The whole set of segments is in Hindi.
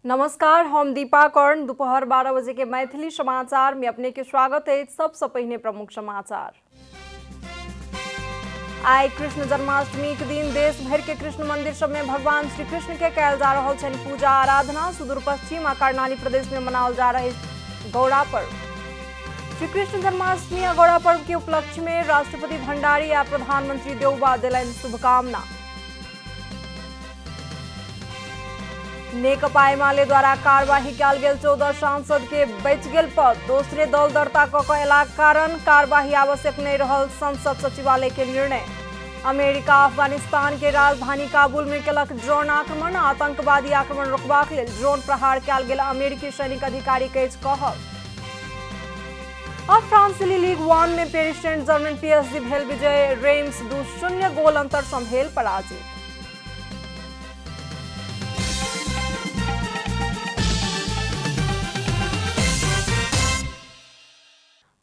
नमस्कार, हम दीपा कर्ण। दोपहर 12 बजे के मैथिली समाचार में अपने के स्वागत है। सबसे पहले प्रमुख समाचार। आइ कृष्ण जन्माष्टमी के दिन देश भर के कृष्ण मंदिर सब में भगवान श्री कृष्ण के कयल जा रहा है पूजा आराधना। सुदूर पश्चिम और कर्णाली प्रदेश में मनाओल जा रहे गौड़ा पर्व। श्री कृष्ण जन्माष्टमी और गौड़ा पर्व के उपलक्ष्य में राष्ट्रपति भंडारी या प्रधानमंत्री देउबा दिलन शुभकामना। नेकपा एमाले द्वारा कार्यवाही कयल गेल 14 सांसद के बचि गेल पद। दोसरे दल दर्ता कऽ अयलाक कारण कार्यवाही आवश्यक नहीं रहल संसद सचिवालय के निर्णय। अमेरिका अफगानिस्तान के राजधानी काबुल में केलक ड्रोन आक्रमण। आतंकवादी आक्रमण रोकबाक लेल ड्रोन प्रहार कयल गेल अमेरिकी सैनिक अधिकारी के कहल। अब फ्रांसीसी लीग 1 में पेरिस सेंट जर्मन PSG भेल विजय। रेम्स 2-0 गोल अंतर सँ भेल पराजित।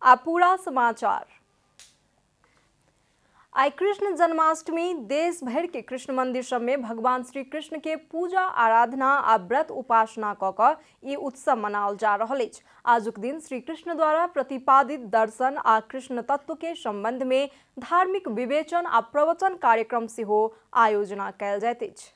पूरा समाचार। आई कृष्ण जन्माष्टमी देश भर के कृष्ण मंदिर सब में भगवान श्री कृष्ण के पूजा आराधना आ व्रत उपासना कऽ ई उत्सव मनाओल जा रहा है। आजुक दिन श्री कृष्ण द्वारा प्रतिपादित दर्शन आ कृष्ण तत्व के संबंध में धार्मिक विवेचन आ प्रवचन कार्यक्रम सेहो आयोजना कयल जाइत अछि।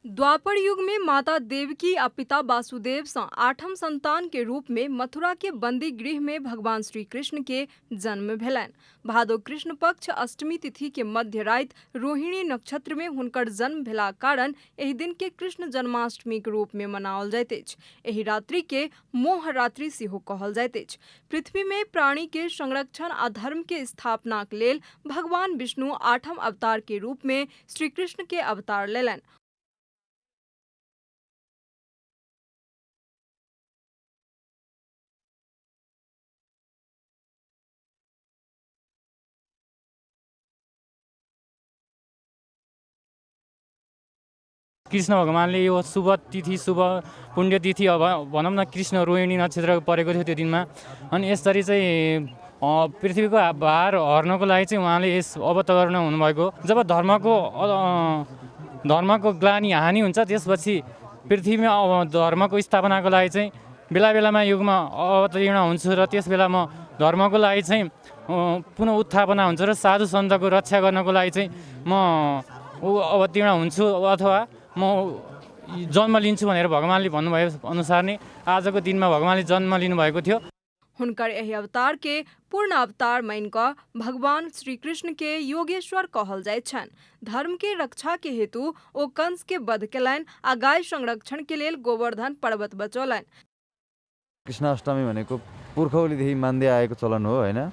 द्वापर युग में माता देवकी आ पिता वासुदेव से 8म संतान के रूप में मथुरा के बंदी गृह में भगवान श्री कृष्ण के जन्म भेलनि। भादो कृष्ण पक्ष अष्टमी तिथि के मध्य राति रोहिणी नक्षत्र में हुनकर जन्म भेला कारण एहि दिन के कृष्ण जन्माष्टमी के रूप में मनाओल जाइत अछि। एहि रात्रि के मोह रात्रि सेहो कहल जाइत अछि। पृथ्वी में प्राणी के संरक्षण आ धर्म के स्थापनाक लेल भगवान विष्णु 8म अवतार के रूप में श्री कृष्ण के अवतार लेलनि। कृष्ण भगवानले यो शुभ तिथि शुभ पुण्यतिथि अब भनौँ न कृष्ण रोहिणी नक्षत्र परेको थियो त्यो दिनमा। अनि यसरी चाहिँ पृथ्वीको भार हर्नको लागि चाहिँ उहाँले यस अवतरण हुनुभएको। जब धर्मको ग्लानि हानि हुन्छ त्यसपछि पृथ्वीमा धर्मको स्थापनाको लागि चाहिँ बेला बेलामा युगमा अवतीर्ण हुन्छु र त्यस बेला म धर्मको लागि चाहिँ पुनः उत्थापना हुन्छ र साधु सन्तको रक्षा गर्नको लागि चाहिँ म अवतीर्ण हुन्छु अथवा म जन्म लिन्छु भनेर भगवानले भन्नुभए अनुसार नै आजको दिनमा भगवानले जन्म लिनुभएको थियो। हुनकर एहि अवतार के पूर्ण अवतार मानि कऽ भगवान श्री कृष्ण के योगेश्वर कहल जाइत छनि। धर्म के रक्षा के हेतु ओ कंस के वध केलनि आ गाय संरक्षण के लेल गोवर्धन पर्वत बचौलनि। कृष्णाष्टमी भनेको पुर्खौलीदेखि मान्दै आएको चलन हो हैन।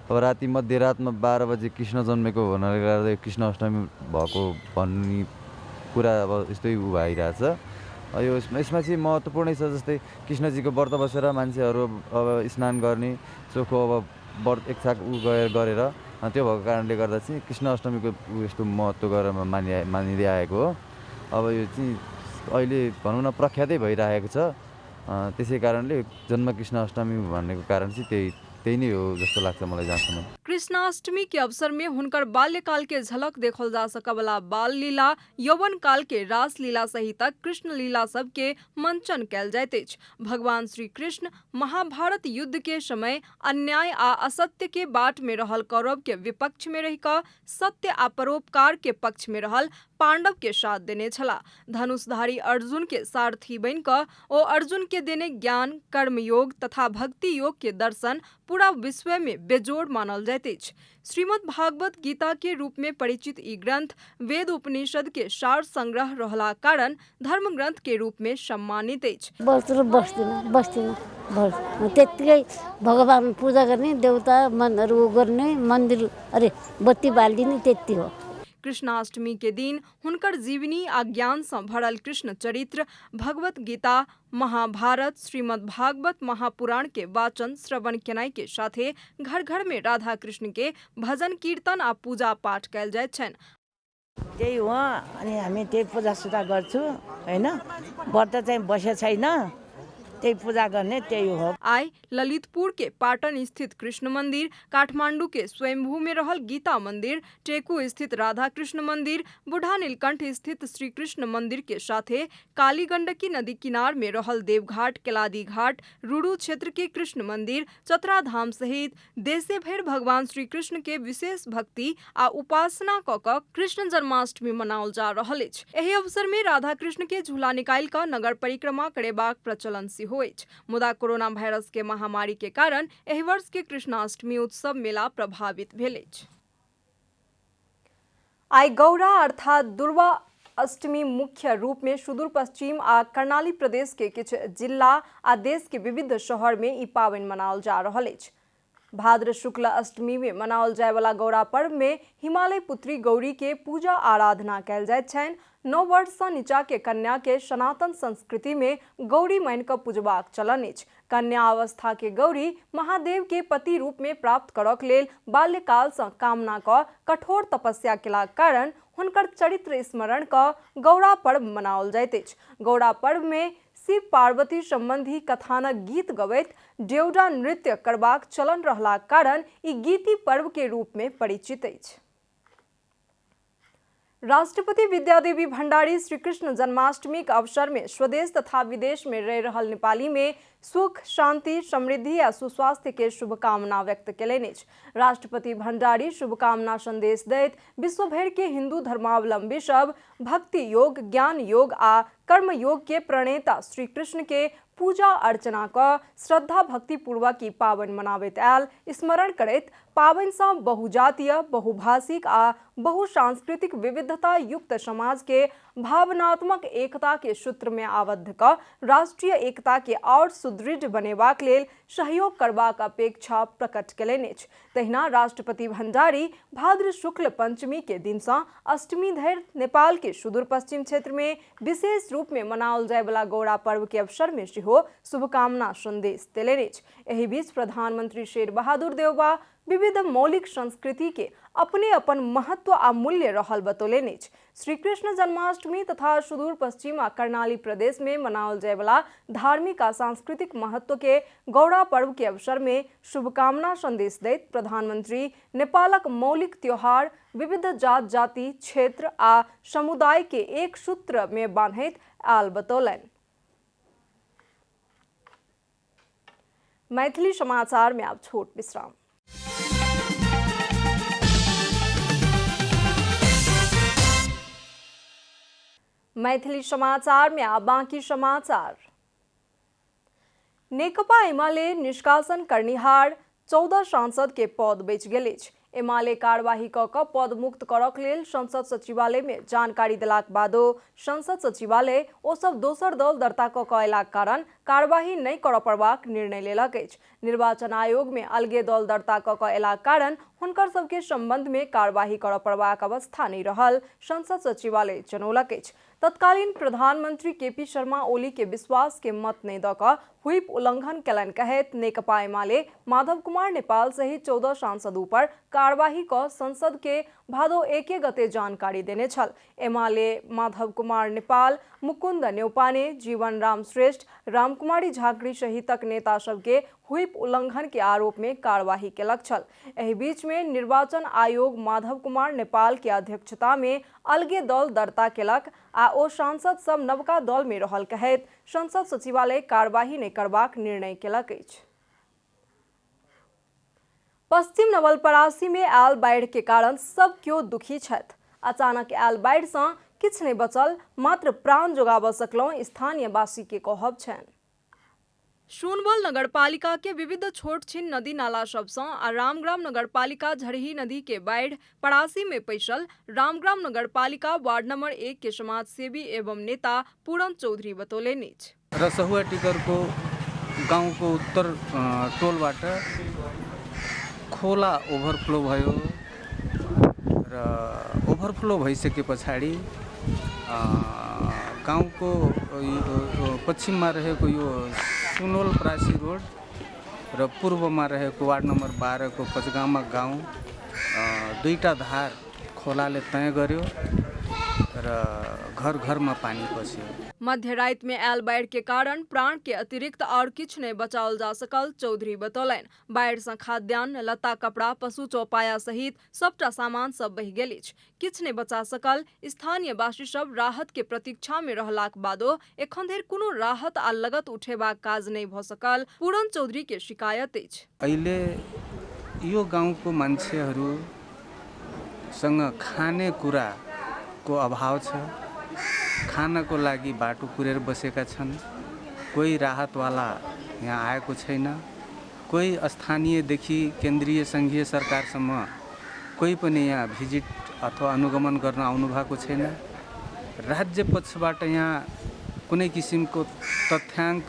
अब राति मध्यरातमा 12 बजे कृष्ण जन्मेको हुनाले गर्दा कृष्णाष्टमी भएको भन्ने कुरा अब यस्तै भइरहेछ। यो यसमा चाहिँ महत्त्वपूर्ण छ। जस्तै कृष्णजीको व्रत बसेर मान्छेहरू अब स्नान गर्ने चोखो अब व्रत एकछाक गरेर त्यो भएको कारणले गर्दा चाहिँ कृष्णाष्टमीको यस्तो महत्त्व गरेर मानिँदै आएको हो। अब यो चाहिँ अहिले भनौँ न प्रख्यातै भइरहेको छ। त्यसै कारणले जन्म कृष्णाष्टमी भन्नेको कारण चाहिँ त्यही नै हो जस्तो लाग्छ मलाई जहाँसम्म। कृष्णाष्टमी के अवसर में हुनकर बाल्यकाल के झलक देखल जा सकवला बाल लीला, यौवन काल के रास लीला सहित कृष्ण लीला सब के मंचन कयल जाइत अछि। भगवान श्री कृष्ण महाभारत युद्ध के समय अन्याय आ असत्य के बाट में रहल कौरव के विपक्ष में रहि कऽ सत्य आ परोपकार के पक्ष में रहल पांडव के साथ देने छला। धनुषधारी अर्जुन के सारथी बन कऽ ओ अर्जुन के देने ज्ञान, कर्म योग तथा भक्ति योग के दर्शन पूरा विश्व में बेजोड़ मानल जाइत अछि। श्रीमद् भागवत गीता के रूप में परिचित ई ग्रंथ वेद उपनिषद के सार संग्रह रहला कारण धर्म ग्रंथ के रूप में सम्मानित अछि। बस्दिन त्यतिकै भगवान पूजा गर्ने, देवता मनहरू गर्ने, मन्दिर बत्ती बाल्दिने त्यति हो। कृष्णाष्टमी के दिन हुनकर जीवनी आ ज्ञान से भरल कृष्ण चरित्र, भगवत गीता, महाभारत, श्रीमद् भागवत महापुराण के वाचन श्रवण केनाई के साथे घर घर में राधा कृष्ण के भजन कीर्तन आ पूजा पाठ कयल जाइत छन्। त्यही हो। अनि हामी त्यही पूजा सुजा गर्छु हैन। व्रत चाहिँ बसेको छैन। त्यही पूजा गर्ने त्यही हो। आई ललितपुर के पाटन स्थित कृष्ण मंदिर, काठमांडू के स्वयंभू में रहल गीता मंदिर, टेकू स्थित राधा कृष्ण मंदिर, बुढ़ा नीलकंठ स्थित श्री कृष्ण मंदिर के साथे काली गंडकी नदी किनार में रहल देवघाट, केलादी घाट, रुडू क्षेत्र के कृष्ण मंदिर, चतरा धाम सहित देशे भर भगवान श्री कृष्ण के विशेष भक्ति आ उपासना क कृष्ण जन्माष्टमी मनाओल जा रहल अछि। एहि अवसर में राधा कृष्ण के झूला निकाल कऽ नगर परिक्रमा करेबाक प्रचलन सेहो अछि। मुदा कोरोना वायरस के महामारी के कारण एहि वर्ष के कृष्णाष्टमी उत्सव मेला प्रभावित भेल अछि। आई गौरा अर्थात दुर्गा अष्टमी मुख्य रूप में सुदूर पश्चिम आ कर्णाली प्रदेश के किछ जिला आ देश के विविध शहर में ई पावनि मनाओल जा रहल अछि। भाद्र शुक्ल अष्टमी में मनाओल जाय वाला गौरा पर्व में हिमालय पुत्री गौरी के पूजा आराधना कयल जाइत छनि। 9 वर्ष से नीचा के कन्या के सनातन संस्कृति में गौरी मानि कऽ पूजबाक चलन अछि। कन्या अवस्था के गौरी महादेव के पति रूप में प्राप्त करक लेल बाल्यकाल से कामना कऽ कठोर तपस्या केलाक कारण हुनकर चरित्र स्मरण कऽ गौरा पर्व मनाओल जाइत अछि। गौरा पर्व में शिव पार्वती संबंधी कथानक गीत गवैत डेउडा नृत्य करबाक चलन रहलाक कारण ई गीती पर्व के रूप में परिचित अछि। राष्ट्रपति विद्यादेवी भण्डारी श्री कृष्ण जन्माष्टमी के अवसर में स्वदेश तथा विदेश में रह रहल नेपाली में सुख, शांति, समृद्धि आ सुस्वास्थ्य के शुभकामना व्यक्त केलनि अछि। राष्ट्रपति भण्डारी शुभकामना संदेश दैत विश्व भर के हिंदू धर्मावलंबी सब भक्ति योग, ज्ञान योग आ कर्म योग के प्रणेता श्री कृष्ण के पूजा अर्चना क श्रद्धा भक्ति पूर्वक ई पावनि मनाबैत आयल स्मरण करैत पावनि सँ बहुजातीय, बहुभाषिक आ बहुसांस्कृतिक विविधता युक्त समाज के भावनात्मक एकता के सूत्र में आबद्ध क राष्ट्रीय एकता के और सुदृढ़ बनेबाक लेल सहयोग करबाक अपेक्षा प्रकट केलनि अछि। तहिना राष्ट्रपति भण्डारी भाद्र शुक्ल पंचमी के दिन सँ अष्टमी धरि नेपाल के सुदूर पश्चिम क्षेत्र में विशेष रूप में मनाओल जाय वाला गौरा पर्व के अवसर में सेहो शुभकामना संदेश देलनि अछि। एहि बीच प्रधानमंत्री शेर बहादुर देउबा विविध मौलिक संस्कृति के अपने अपन महत्व आ मूल्य रहल बतौलनि अछि। श्री कृष्ण जन्माष्टमी तथा सुदूर पश्चिम आ कर्णाली प्रदेश में मनाओल जाय वाला धार्मिक आ सांस्कृतिक महत्व के गौरा पर्व के अवसर में शुभकामना संदेश दैत प्रधानमंत्री नेपालक मौलिक त्योहार विविध जात जाति, क्षेत्र आ समुदाय के एक सूत्र में बांधैत आयल बतौलनि। मैथिली समाचार में अब छोट विश्राम। मैथिली समाचार में अब बाकी समाचार। नेकपा एमाले निष्कासन करनिहार 14 सांसद के पद बचि गेल अछि। एमाले कार्यवाही क पद मुक्त करक लेल संसद सचिवालय में जानकारी देलाक बादो संसद सचिवालय ओ सब दोसर दल दर्ता क अयलाक कारण कार्यवाही नहीं करऽ पड़बाक निर्णय लेलक अछि। निर्वाचन आयोग में अलगे दल दर्ता क अयलाक कारण हुनकर सबके संबंध में कार्यवाही करऽ पड़बाक अवस्था नहीं रहल संसद सचिवालय जनौलक अछि। तत्कालीन प्रधानमंत्री केपी शर्मा ओली के विश्वास के मत नहीं द क व्हिप उल्लंघन कलन कहैत नेकपा एमाले माधव कुमार नेपाल सहित 14 सांसदों पर कार्यवाही क संसद के भादो 1 गते जानकारी देने छल। एमाले माधव कुमार नेपाल, मुकुंद न्यौपाने, जीवन राम श्रेष्ठ, रामकुमारी झाकरी सहितक नेता सबके व्हिप उल्लंघन के आरोप में कार्यवाही केलक छल। एहि बीच में निर्वाचन आयोग माधव कुमार नेपाल के अध्यक्षता में अलगे दल दर्ता केलक आ ओ सांसद सब नवका दल में रहल कहैत संसद सचिवालय कार्यवाही नहीं करबाक निर्णय केलक अछि। पश्चिम नवलपरासी में आयल बाढ़ के कारण सब केओ दुखी छथि। अचानक आयल बाढ़ सँ किछ नहीं बचल, मात्र प्राण जोगाब सकलहुं स्थानीय वासी के कहब छनि। सोनबल नगरपालिका के विविध छोट छिन नदी नाला सब सँ आ रामग्राम नगरपालिका झरही नदी के बाढ़ पड़ासी में पैसल रामग्राम नगरपालिका वार्ड नंबर 1 के समाज सेवी एवं नेता पूरन चौधरी बतौलनि। रसहुआ टिकर को गाँव को उत्तर टोलबाट खोला ओभरफ्लो भयो र ओभरफ्लो भइसके पछाडि गाउँको पश्चिममा रहेको यो सुनोल परासी रोड र पूर्वमा रहेको वार्ड नम्बर 12 को पचगामा गाउँ दुईटा धार खोलाले तय गर्यो र घर घरमा पानी पस्यो। मध्य रात में आयल बाढ़ के कारण प्राण के अतिरिक्त और किछ नहीं बचाओल जा सकल चौधरी बतौलन। बाढ़ से खाद्यान्न, लत्ता, कपड़ा, पशु चौपाया सहित सबटा सामान सब बहि गेल अछि। किछ नहीं बचा सकल। स्थानीय वासी सब राहत के प्रतीक्षा में रहलाक बादो एखन धरि कोनो राहत आ लगत उठेबाक काज नहीं भ सकल पूरन चौधरी के शिकायत अछि। अहिले यो गाउँको मान्छेहरू सँग खाने कुराको अभाव छ। खानको लागि बाटो कुरेर बसेका छन्। कोही राहतवाला यहाँ आएको छैन। कोही स्थानीयदेखि केन्द्रीय सङ्घीय सरकारसम्म कोही पनि यहाँ भिजिट अथवा अनुगमन गर्न आउनु भएको छैन। राज्य पक्षबाट यहाँ कुनै किसिमको तथ्याङ्क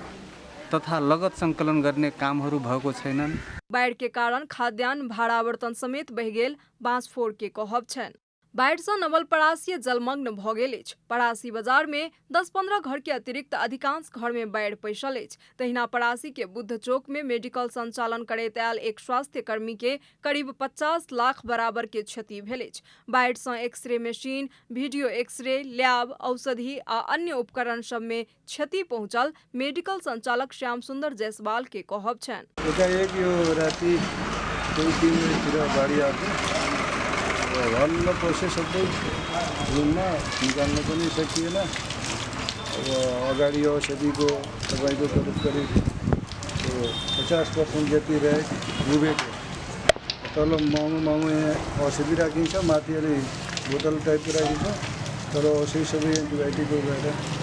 तथा लगत सङ्कलन गर्ने कामहरू भएको छैनन्। बाढ़ के कारण खाद्यान्न, भाड़ा बर्तन समेत बहि गेल बाँसफोर के कहब छन्। बाढ़ से नवलपरासी जलमग्न भ गेल अछि। परासी बाजार में 10-15 घर के अतिरिक्त अधिकांश घर में बाढ़ पैसल अछि। तहिना परासी के बुद्ध चौक में मेडिकल संचालन करैत आयल एक स्वास्थ्य कर्मी के करीब 50 लाख बराबर के क्षति भेल अछि। बाढ़ से x ray machine, video x ray, lab, औषधि आ अन्य उपकरण सब में क्षति पहुंचल मेडिकल संचालक श्याम सुंदर जायसवाल के कहब छन्। एकाएक यो राति 2-3 बजेतिर बाढी आएको हल्लो पस्यो। सबै रुममा निकाल्न पनि सकिएन। अब अगाडि औषधिको तपाईँको करिब 50% जति डुबेको। तल महँगो यहाँ औषधि राखिन्छ, माथि अलि बोतल टाइपको राखिन्छ, तर औषधि सबै एन्टिबायोटिकको भएर।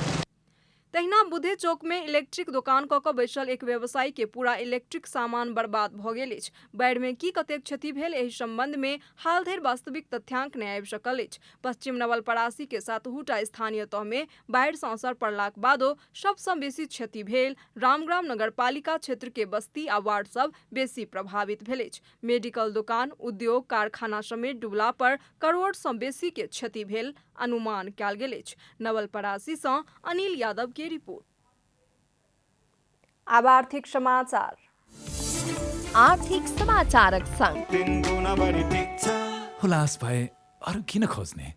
तहिना बुद्धे चौक में इलेक्ट्रिक दुकान क के बैसल एक व्यवसायी के पूरा इलेक्ट्रिक सामान बर्बाद भ गेल अछि। बाढ़ में की कतेक क्षति भेल एहि संबंध में हाल धरि वास्तविक तथ्यांक नहि आबि सकल अछि। पश्चिम नवलपरासी के 7 स्थानीय तह में बाढ़ सँ असर पड़लाक बादो सबसँ बेसी क्षति भेल रामग्राम नगरपालिका क्षेत्र के बस्ती आ वार्ड सब बेसी प्रभावित भेल अछि। मेडिकल दुकान, उद्योग, कारखाना समेत डुबला पर करोड़ सँ बेसी के क्षति भेल अनुमान कयल गेल अछि। नवलपरासी सँ अनिल यादव की रिपोर्ट। अब आर्थिक समाचार। आर्थिक समाचारक संग हुलास भए अरू किन खोज्ने।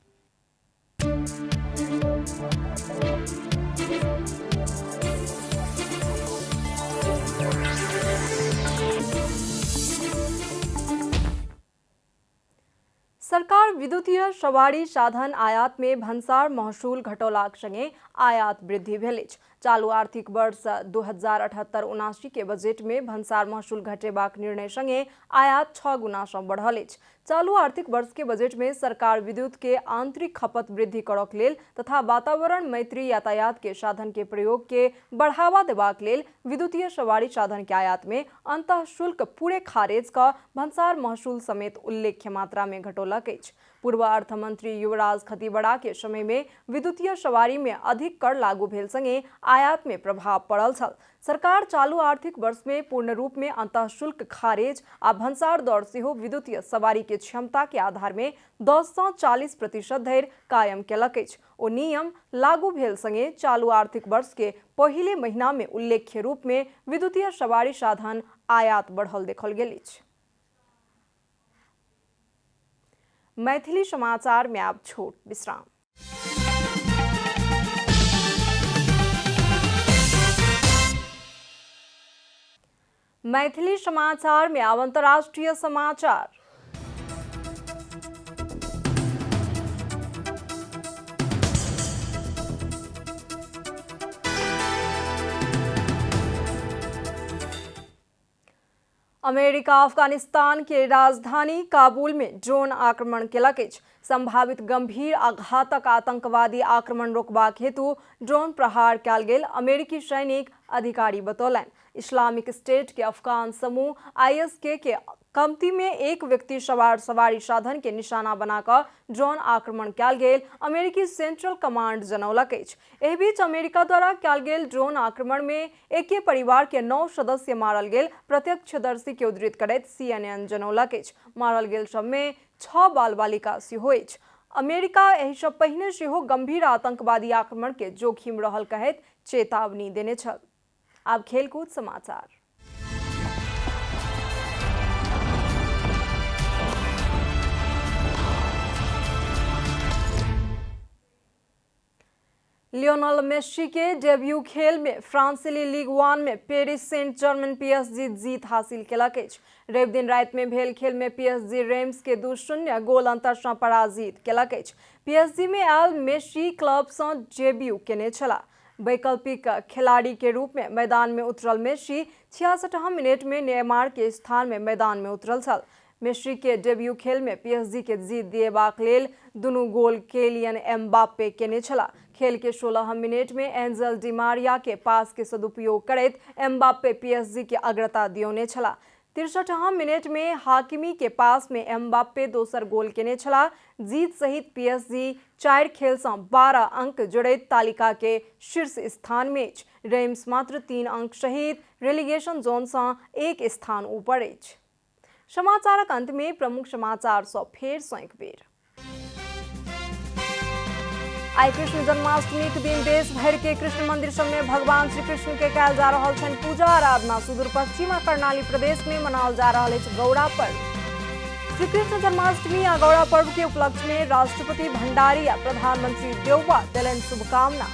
सरकार विद्युतीय सवारी साधन आयात में भन्सार महसूल घटौलाक संगे आयात वृद्धि भेल अछि। चालू आर्थिक वर्ष 2078-79 के बजेट में भन्सार महसूल घटेबाक निर्णय संगे आयात 6 गुना सँ बढ़ल अछि। चालू आर्थिक वर्ष के बजेट में सरकार विद्युत के आंतरिक खपत वृद्धि करक लेल तथा वातावरण मैत्री यातायात के साधन के प्रयोग के बढ़ावा देबाक लेल विद्युतीय सवारी साधन के आयात में अंतः शुल्क पूरे खारेज का भन्सार महसूल समेत उल्लेख्य मात्रा में घटौलक अछि। पूर्व अर्थ मंत्री युवराज खतीवड़ा के समय में विद्युतीय सवारी में अधिक कर लागू भेल संगे आयात में प्रभाव पड़ल छल। सरकार चालू आर्थिक वर्ष में पूर्ण रूप में अंतः शुल्क खारेज आ भन्सार दर सेहो विद्युतीय सवारी के क्षमता के आधार में 10 सँ 40% धरि कायम केलक अछि। ओ नियम लागू भेल संगे चालू आर्थिक वर्ष के पहिले महीना में उल्लेख्य रूप में विद्युतीय सवारी साधन आयात बढ़ल देखल गेल अछि। मैथिली समाचार में आप छोट विश्राम। मैथिली समाचार में अब अंतर्राष्ट्रीय समाचार। अमेरिका अफगानिस्तान के राजधानी काबुल में ड्रोन आक्रमण केलक अछि। संभावित गंभीर आ घातक आतंकवादी आक्रमण रोकबाक हेतु ड्रोन प्रहार कयल गेल अमेरिकी सैनिक अधिकारी बतौलनि। इस्लामिक स्टेट के अफगान समूह ISK के कमती में एक व्यक्ति सवार सवारी साधन के निशाना बनाकर ड्रोन आक्रमण कयल गेल अमेरिकी सेंट्रल कमांड जनौलक अछि। एहि बीच अमेरिका द्वारा कयल गेल ड्रोन आक्रमण में एके परिवार के 9 सदस्य मारल गेल प्रत्यक्षदर्शी के उद्धृत करैत CNN जनौलक अछि। मारल गेल सब में 6 बाल बालिका सेहो अछि। अमेरिका एहि सँ पहिने सेहो गंभीर आतंकवादी आक्रमण के जोखिम रहल कहैत चेतावनी देने छल। अब खेलकूद समाचार। लियोनेल मेसी के डेब्यू खेल में फ्रांसीसी लीग 1 में पेरिस सेंट जर्मन PSG जीत हासिल केलक अछि। रवि दिन राति में भेल खेल में PSG रेम्स के 2-0 गोल अंतर सँ पराजित केलक अछि। PSG में आयल मेसी क्लब सँ डेब्यू केने छला। वैकल्पिक खिलाड़ी के रूप में मैदान में उतरल मेसी 66 मिनट में नेमार के स्थान में मैदान में उतरल छल। मेसी के डेब्यू खेल में PSG के जीत दिएबाक लेल दुनू गोल केलियन एम्बाप्पे केने छला। खेल के 16 मिनट में एंजल डी मारिया के पास के सदुपयोग करैत एम्बाप्पे PSG के अग्रता दियौने छला। 63 मिनट में हाकिमी के पास में एम्बाप्पे दोसर गोल केने छला। जीत सहित PSG 4 खेल सँ 12 अंक जोड़ैत तालिका के शीर्ष स्थान में अछि। रेम्स मात्र 3 अंक सहित रेलीगेशन जोन सँ 1 स्थान ऊपर अछि। समाचारक अंत में प्रमुख समाचार सँ फेर सँ एक बेर। आई कृष्ण जन्माष्टमी के दिन देश भर के कृष्ण मंदिर सब में भगवान श्री कृष्ण के कयल जा रहल छनि पूजा आराधना। सुदूर पश्चिम आ कर्णाली प्रदेश में मनाओल जा रहल अछि गौड़ा पर्व। श्री कृष्ण जन्माष्टमी आ गौड़ा पर्व के उपलक्ष्य में राष्ट्रपति भंडारी आ प्रधानमंत्री देउबा देलनि शुभकामना।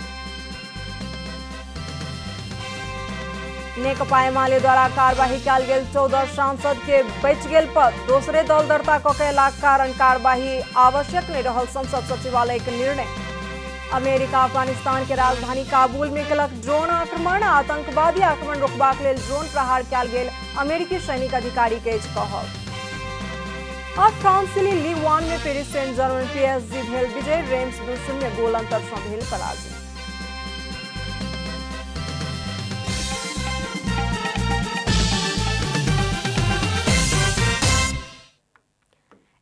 नेकपा एमाले द्वारा कार्यवाही कयल गेल 14 सांसद के बचि गेल पद। दोसरे दल दर्ता कऽ कयलाक कारण कार्यवाही आवश्यक नहि रहल संसद सचिवालय के निर्णय। अमेरिका अफगानिस्तान के राजधानी काबुल में केलक ड्रोन आक्रमण। आतंकवादी आक्रमण रोकबाक लेल ड्रोन प्रहार कयल गेल अमेरिकी सैनिक अधिकारी के कहब। और फ्रांसीसी लीग 1 में पेरिस सेंट जर्मन PSG भेल विजय। रेम्स 2-0 गोल अंतर सँ भेल पराजित।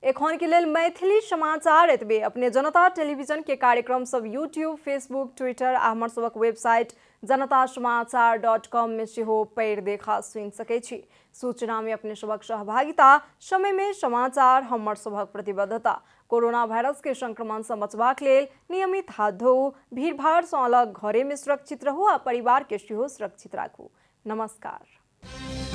एखन के लेल मैथिली समाचार एतबे। अपने जनता टेलीविजन के कार्यक्रम सब यूट्यूब, फेसबुक, ट्विटर आ हमर सबक वेबसाइट जनतासमाचार.com में सेहो पढ़ि देखा सुनि सकै छी। सूचना में अपने सबक सहभागिता, समय में समाचार हमर सबक प्रतिबद्धता। कोरोना वायरस के संक्रमण सँ बचबाक लेल नियमित हाथ धोऊ, भीड़-भाड़ सँ अलग घरे में सुरक्षित रहू आ परिवार के सेहो सुरक्षित राखू। नमस्कार।